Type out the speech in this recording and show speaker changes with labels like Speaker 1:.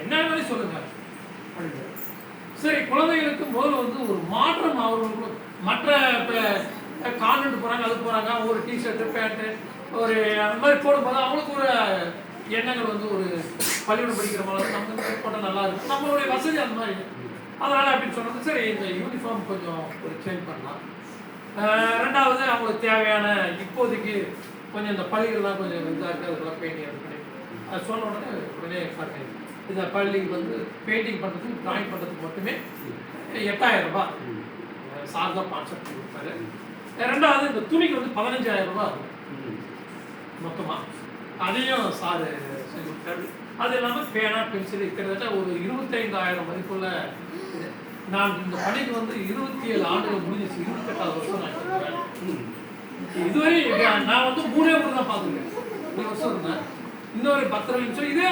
Speaker 1: என்ன மாதிரி சொல்லுங்க அப்படின்னு. சரி, குழந்தைகளுக்கு முதல்ல வந்து ஒரு மாற்றம் அவர்களுக்கு மற்ற கான்வென்ட் போகிறாங்க, அது போகிறாங்க, ஒரு டிஷர்ட்டு பேண்ட்டு ஒரு அந்த மாதிரி போடும்போது அவங்களுக்கு ஒரு எண்ணங்கள் வந்து ஒரு பள்ளிக்கூடம் படிக்கிற மாதிரி நம்ம போட்டால் நல்லா இருக்கும், நம்மளுடைய வசதி அந்த மாதிரி. அதனால் அப்படின்னு சொன்னது சரி, இந்த யூனிஃபார்ம் கொஞ்சம் ஒரு சேஞ்ச் பண்ணலாம். ரெண்டாவது அவங்களுக்கு தேவையான இப்போதைக்கு கொஞ்சம் இந்த பள்ளிகள்லாம் கொஞ்சம் இதாக இருக்குது, அதுக்கெல்லாம் பெயிண்டிங் பண்ணி அது சொன்ன உடனே காட்டு இந்த பள்ளிக்கு வந்து பெயிண்டிங் பண்ணுறதுக்கு ட்ராயிங் பண்ணுறதுக்கு மட்டுமே 8000 ரூபாய் சார் தான் கான்செப்ட் கொடுத்தாரு. ரெண்டாவது இந்த துணிக்கு வந்து 15000 ரூபாய் மொத்தமாக, அதையும் சார் செஞ்சு கொடுத்தாரு. அது இல்லாமல் பேனா பென்சில் கிட்டத்தட்ட ஒரு 25000 மதிப்புள்ள இது. நான் இந்த பணிக்கு வந்து 27 ஆண்டுகள் முடிஞ்சிச்சு, 28வது வருஷம் நான் இருக்கிறேன். இதுவரை நான் வந்து 3 தான் பார்த்துருக்கேன். 2 வருஷம் இருந்தேன், இன்னொரு 10 நிமிஷம் இதே